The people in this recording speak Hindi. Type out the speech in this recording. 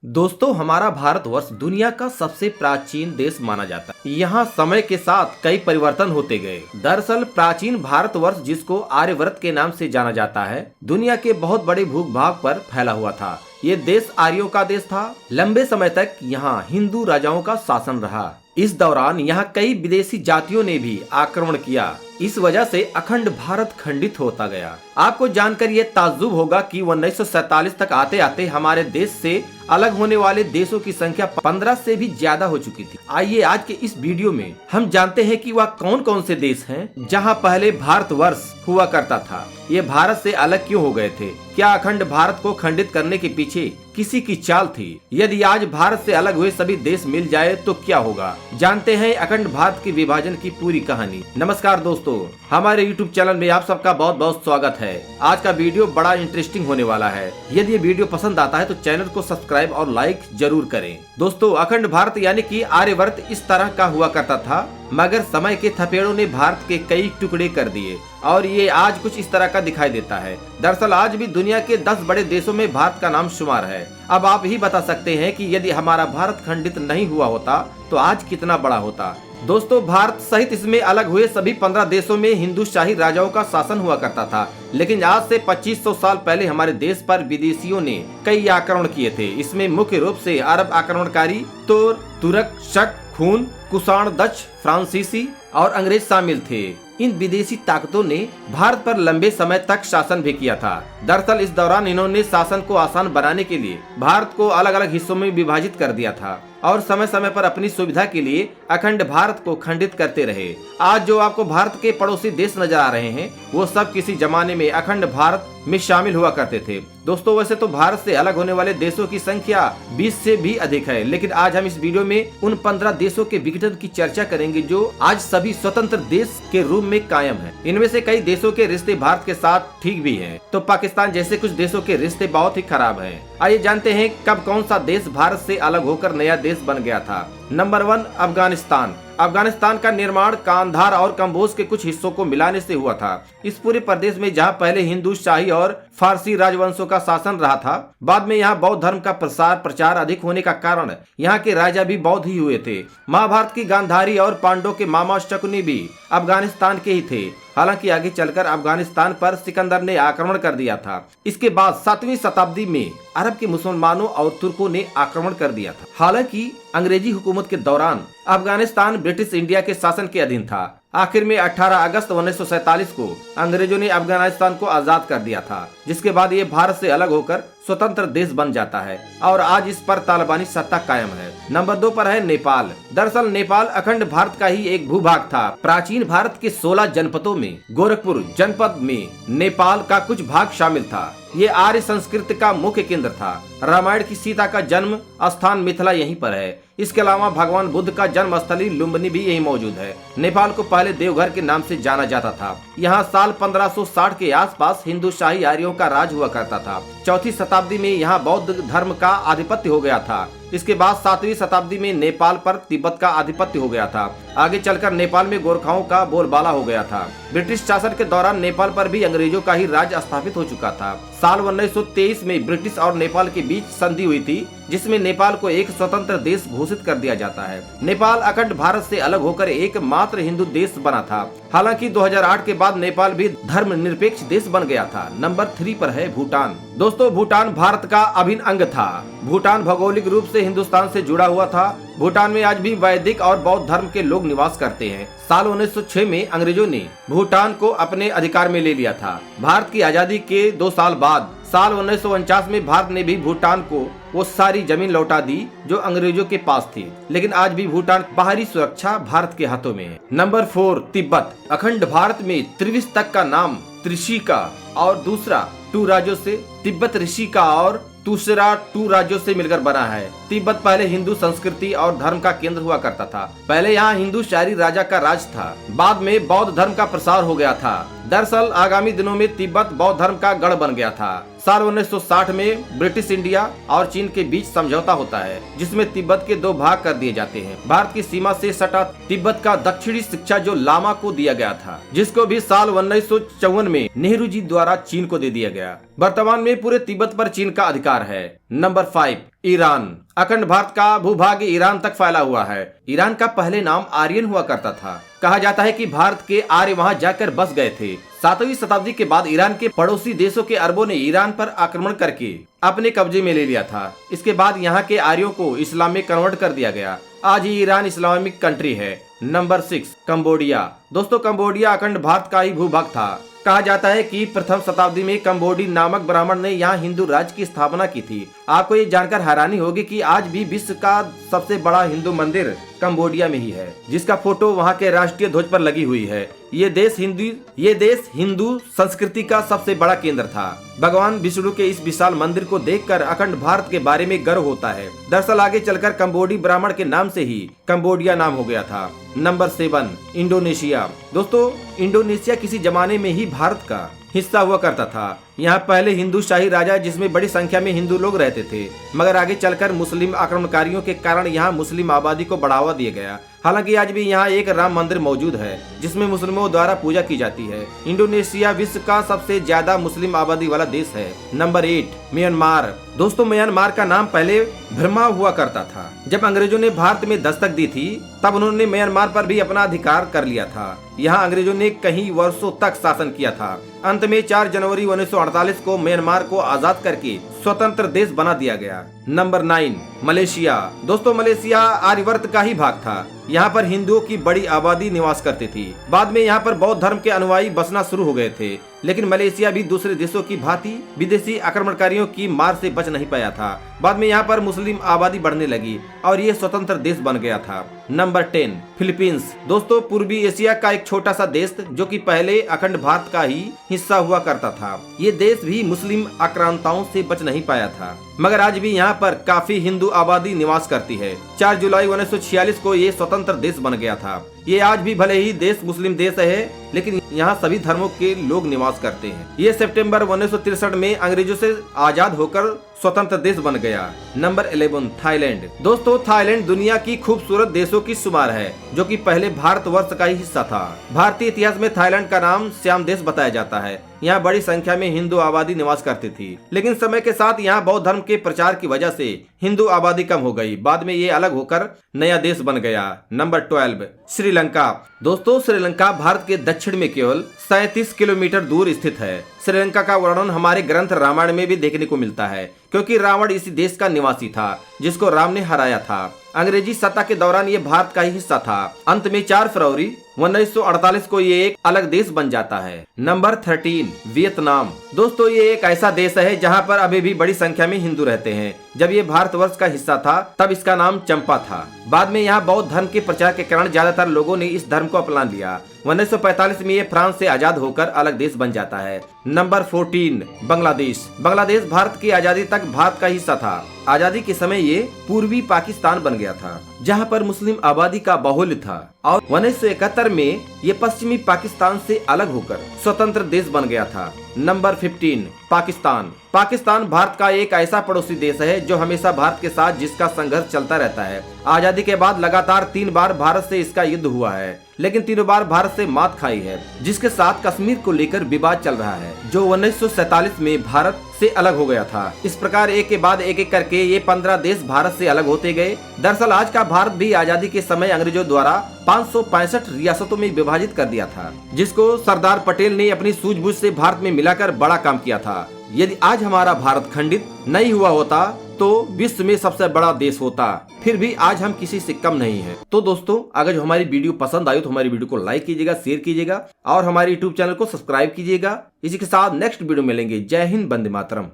दोस्तों, हमारा भारतवर्ष दुनिया का सबसे प्राचीन देश माना जाता है। यहाँ समय के साथ कई परिवर्तन होते गए। दरअसल प्राचीन भारतवर्ष, जिसको आर्यवर्त के नाम से जाना जाता है, दुनिया के बहुत बड़े भूभाग पर फैला हुआ था। ये देश आर्यों का देश था। लंबे समय तक यहाँ हिंदू राजाओं का शासन रहा। इस दौरान यहाँ कई विदेशी जातियों ने भी आक्रमण किया। इस वजह से अखंड भारत खंडित होता गया। आपको जानकर ये ताज्जुब होगा कि 1947 तक आते आते हमारे देश से अलग होने वाले देशों की संख्या 15 से भी ज्यादा हो चुकी थी। आइए आज के इस वीडियो में हम जानते हैं कि वह कौन कौन से देश हैं जहां पहले भारतवर्ष हुआ करता था। ये भारत से अलग क्यों हो गए थे? क्या अखंड भारत को खंडित करने के पीछे किसी की चाल थी? यदि आज भारत से अलग हुए सभी देश मिल जाए तो क्या होगा? जानते हैं अखंड भारत के विभाजन की पूरी कहानी। नमस्कार दोस्तों, हमारे YouTube चैनल में आप सबका बहुत बहुत स्वागत है। आज का वीडियो बड़ा इंटरेस्टिंग होने वाला है। यदि ये वीडियो पसंद आता है तो चैनल को सब्सक्राइब और लाइक जरूर करें। दोस्तों, अखंड भारत यानी कि आर्यवर्त इस तरह का हुआ करता था, मगर समय के थपेड़ों ने भारत के कई टुकड़े कर दिए और ये आज कुछ इस तरह का दिखाई देता है। दरअसल आज भी दुनिया के 10 बड़े देशों में भारत का नाम शुमार है। अब आप ही बता सकते हैं कि यदि हमारा भारत खंडित नहीं हुआ होता तो आज कितना बड़ा होता। दोस्तों, भारत सहित इसमें अलग हुए सभी 15 देशों में हिंदुशाही राजाओं का शासन हुआ करता था। लेकिन आज से 2500 साल पहले हमारे देश पर विदेशियों ने कई आक्रमण किए थे। इसमें मुख्य रूप से अरब आक्रमणकारी तुर्क, शक, खून, कुषाण, डच, फ्रांसीसी और अंग्रेज शामिल थे। इन विदेशी ताकतों ने भारत पर लंबे समय तक शासन भी किया था। दरअसल इस दौरान इन्होंने शासन को आसान बनाने के लिए भारत को अलग अलग हिस्सों में विभाजित कर दिया था और समय समय पर अपनी सुविधा के लिए अखंड भारत को खंडित करते रहे। आज जो आपको भारत के पड़ोसी देश नजर आ रहे हैं, वो सब किसी जमाने में अखंड भारत में शामिल हुआ करते थे। दोस्तों, वैसे तो भारत से अलग होने वाले देशों की संख्या 20 से भी अधिक है, लेकिन आज हम इस वीडियो में उन 15 देशों के विघटन की चर्चा करेंगे जो आज सभी स्वतंत्र देश के रूप में कायम है। इनमें से कई देशों के रिश्ते भारत के साथ ठीक भी हैं, तो पाकिस्तान जैसे कुछ देशों के रिश्ते बहुत ही खराब हैं। आइए जानते हैं कब कौन सा देश भारत से अलग होकर नया देश बन गया था। नंबर 1, अफगानिस्तान। अफगानिस्तान का निर्माण कांधार और कंबोज के कुछ हिस्सों को मिलाने से हुआ था। इस पूरे प्रदेश में जहां पहले हिंदू शाही और फारसी राजवंशों का शासन रहा था, बाद में यहां बौद्ध धर्म का प्रचार अधिक होने का कारण यहां के राजा भी बौद्ध ही हुए थे। महाभारत की गांधारी और पांडवों के मामा शकुनी भी अफगानिस्तान के ही थे। हालांकि आगे चलकर अफगानिस्तान पर सिकंदर ने आक्रमण कर दिया था। इसके बाद 7वीं शताब्दी में अरब के मुसलमानों और तुर्कों ने आक्रमण कर दिया था। हालांकि अंग्रेजी हुकूमत के दौरान अफगानिस्तान ब्रिटिश इंडिया के शासन के अधीन था। आखिर में 18 अगस्त 1947 को अंग्रेजों ने अफगानिस्तान को आजाद कर दिया था, जिसके बाद ये भारत से अलग होकर स्वतंत्र देश बन जाता है और आज इस पर तालिबानी सत्ता कायम है। नंबर 2 पर है नेपाल। दरअसल नेपाल अखंड भारत का ही एक भूभाग था। प्राचीन भारत के 16 जनपदों में गोरखपुर जनपद में नेपाल का कुछ भाग शामिल था। ये आर्य संस्कृति का मुख्य केंद्र था। रामायण की सीता का जन्म स्थान मिथिला यहीं पर है। इसके अलावा भगवान बुद्ध का जन्म स्थली लुम्बिनी भी यही मौजूद है। नेपाल को पहले देवघर के नाम से जाना जाता था। यहाँ साल 1560 के आसपास हिंदू शाही आर्यों का राज हुआ करता था। 4वीं शताब्दी में यहाँ बौद्ध धर्म का आधिपत्य हो गया था। इसके बाद 7वीं शताब्दी में नेपाल पर तिब्बत का आधिपत्य हो गया था। आगे चलकर नेपाल में गोरखाओं का बोलबाला हो गया था। ब्रिटिश शासन के दौरान नेपाल पर भी अंग्रेजों का ही राज स्थापित हो चुका था। साल 1923 में ब्रिटिश और नेपाल के बीच संधि हुई थी, जिसमें नेपाल को एक स्वतंत्र देश घोषित कर दिया जाता है। नेपाल अखंड भारत से अलग होकर एकमात्र हिंदू देश बना था। हालांकि 2008 के बाद नेपाल भी धर्मनिरपेक्ष देश बन गया था। नंबर 3 पर है भूटान। दोस्तों, भूटान भारत का अभिन्न अंग था। भूटान भौगोलिक रूप से हिंदुस्तान से जुड़ा हुआ था। भूटान में आज भी वैदिक और बौद्ध धर्म के लोग निवास करते हैं। साल 1906 में अंग्रेजों ने भूटान को अपने अधिकार में ले लिया था। भारत की आजादी के 2 साल बाद साल 1949 में भारत ने भी भूटान को वो सारी जमीन लौटा दी जो अंग्रेजों के पास थी। लेकिन आज भी भूटान बाहरी सुरक्षा भारत के हाथों में है। नंबर 4, तिब्बत। अखंड भारत में त्रिविश तक का नाम त्रिशिका और दूसरा 2 राज्यों से तिब्बत ऋषि का और दूसरा 2 राज्यों से मिलकर बना है। तिब्बत पहले हिंदू संस्कृति और धर्म का केंद्र हुआ करता था। पहले यहाँ हिंदू शाही राजा का राज था। बाद में बौद्ध धर्म का प्रसार हो गया था। दरअसल आगामी दिनों में तिब्बत बौद्ध धर्म का गढ़ बन गया था। साल 1960 में ब्रिटिश इंडिया और चीन के बीच समझौता होता है, जिसमें तिब्बत के 2 भाग कर दिए जाते हैं। भारत की सीमा से सटा तिब्बत का दक्षिणी शिक्षा जो लामा को दिया गया था, जिसको भी साल 1954 में नेहरू जी द्वारा चीन को दे दिया गया। वर्तमान में पूरे तिब्बत पर चीन का अधिकार है। Number 5, Iran. अखंड भारत का भूभाग ईरान तक फैला हुआ है। ईरान का पहले नाम आर्यन हुआ करता था। कहा जाता है कि भारत के आर्य वहां जाकर बस गए थे। 7वीं शताब्दी के बाद ईरान के पड़ोसी देशों के अरबों ने ईरान पर आक्रमण करके अपने कब्जे में ले लिया था। इसके बाद यहाँ के आर्यों को इस्लाम में कन्वर्ट कर दिया गया। आज ही ईरान इस्लामिक कंट्री है। Number 6, Cambodia. दोस्तों, कंबोडिया अखंड भारत का ही भूभाग था। कहा जाता है कि प्रथम शताब्दी में कंबोडी नामक ब्राह्मण ने यहाँ हिंदू राज्य की स्थापना की थी। आपको ये जानकर हैरानी होगी कि आज भी विश्व का सबसे बड़ा हिंदू मंदिर कंबोडिया में ही है, जिसका फोटो वहाँ के राष्ट्रीय ध्वज पर लगी हुई है। ये देश हिंदू संस्कृति का सबसे बड़ा केंद्र था। भगवान विष्णु के इस विशाल मंदिर को देखकर अखंड भारत के बारे में गर्व होता है। दरअसल आगे चलकर कंबोडी ब्राह्मण के नाम से ही कंबोडिया नाम हो गया था। Number 7, Indonesia. दोस्तों, इंडोनेशिया किसी जमाने में ही भारत का हिस्सा हुआ करता था। यहाँ पहले हिंदू शाही राजा, जिसमें बड़ी संख्या में हिंदू लोग रहते थे, मगर आगे चलकर मुस्लिम आक्रमणकारियों के कारण यहाँ मुस्लिम आबादी को बढ़ावा दिया गया। हालांकि आज भी यहाँ एक राम मंदिर मौजूद है, जिसमें मुस्लिमों द्वारा पूजा की जाती है। इंडोनेशिया विश्व का सबसे ज्यादा मुस्लिम आबादी वाला देश है। Number 8, Myanmar. दोस्तों, म्यांमार का नाम पहले बर्मा हुआ करता था। जब अंग्रेजों ने भारत में दस्तक दी थी, तब उन्होंने म्यांमार पर भी अपना अधिकार कर लिया था। यहाँ अंग्रेजों ने कई वर्षों तक शासन किया था। अंत में 4 जनवरी 1948 को म्यांमार को आजाद करके स्वतंत्र देश बना दिया गया। Number 9, Malaysia. दोस्तों, मलेशिया आर्यवर्त का ही भाग था। यहाँ पर हिंदुओं की बड़ी आबादी निवास करती थी। बाद में यहाँ पर बौद्ध धर्म के अनुयायी बसना शुरू हो गए थे, लेकिन मलेशिया भी दूसरे देशों की भांति विदेशी आक्रमणकारियों की मार से बच नहीं पाया था। बाद में यहाँ पर मुस्लिम आबादी बढ़ने लगी और ये स्वतंत्र देश बन गया था। Number 10, Philippines. दोस्तों, पूर्वी एशिया का एक छोटा सा देश जो कि पहले अखंड भारत का ही हिस्सा हुआ करता था। ये देश भी मुस्लिम आक्रांताओं से बच नहीं पाया था, मगर आज भी यहाँ पर काफी हिंदू आबादी निवास करती है। 4 जुलाई 1946 को ये स्वतंत्र देश बन गया था। ये आज भी भले ही देश मुस्लिम देश है, लेकिन यहाँ सभी धर्मों के लोग निवास करते हैं। ये सितंबर 1963 में अंग्रेजों से आजाद होकर स्वतंत्र देश बन गया। Number 11, Thailand. दोस्तों, थाईलैंड दुनिया की खूबसूरत देशों की शुमार है, जो कि पहले भारतवर्ष का ही हिस्सा था। भारतीय इतिहास में थाईलैंड का नाम श्याम देश बताया जाता है। यहाँ बड़ी संख्या में हिंदू आबादी निवास करती थी, लेकिन समय के साथ यहाँ बौद्ध धर्म के प्रचार की वजह से हिंदू आबादी कम हो गई। बाद में ये अलग होकर नया देश बन गया। नंबर 12, श्रीलंका। दोस्तों, श्रीलंका भारत के दक्षिण में केवल 37 किलोमीटर दूर स्थित है। श्रीलंका का वर्णन हमारे ग्रंथ रामायण में भी देखने को मिलता है, क्योंकि रावण इसी देश का निवासी था, जिसको राम ने हराया था। अंग्रेजी सत्ता के दौरान ये भारत का ही हिस्सा था। अंत में 4 फरवरी 1948 को ये एक अलग देश बन जाता है। Number 13, Vietnam. दोस्तों, ये एक ऐसा देश है जहाँ पर अभी भी बड़ी संख्या में हिंदू रहते हैं। जब ये भारतवर्ष का हिस्सा था, तब इसका नाम चंपा था। बाद में यहाँ बौद्ध धर्म के प्रचार के कारण ज्यादातर लोगों ने इस धर्म को अपना लिया। 1945 में ये फ्रांस से आजाद होकर अलग देश बन जाता है। नंबर 14, बांग्लादेश। बांग्लादेश भारत की आजादी तक भारत का हिस्सा था। आजादी के समय ये पूर्वी पाकिस्तान बन गया था, जहाँ पर मुस्लिम आबादी का बाहुल्य था, और 1971 में ये पश्चिमी पाकिस्तान से अलग होकर स्वतंत्र देश बन गया था। नंबर 15, पाकिस्तान। पाकिस्तान भारत का एक ऐसा पड़ोसी देश है जो हमेशा भारत के साथ जिसका संघर्ष चलता रहता है। आजादी के बाद लगातार 3 बार भारत से इसका युद्ध हुआ है, लेकिन तीनों बार भारत से मात खाई है, जिसके साथ कश्मीर को लेकर विवाद चल रहा है, जो 1947 में भारत से अलग हो गया था। इस प्रकार एक के बाद एक करके ये 15 देश भारत से अलग होते गए। दरअसल आज का भारत भी आजादी के समय अंग्रेजों द्वारा 565 रियासतों में विभाजित कर दिया था, जिसको सरदार पटेल ने अपनी सूझबूझ से भारत में मिलाकर बड़ा काम किया था। यदि आज हमारा भारत खंडित नहीं हुआ होता तो विश्व में सबसे बड़ा देश होता। फिर भी आज हम किसी से कम नहीं है। तो दोस्तों, अगर जो हमारी वीडियो पसंद आई तो हमारी वीडियो को लाइक कीजिएगा, शेयर कीजिएगा और हमारे यूट्यूब चैनल को सब्सक्राइब कीजिएगा। इसी के साथ नेक्स्ट वीडियो मिलेंगे। जय हिंद, वंदे मातरम।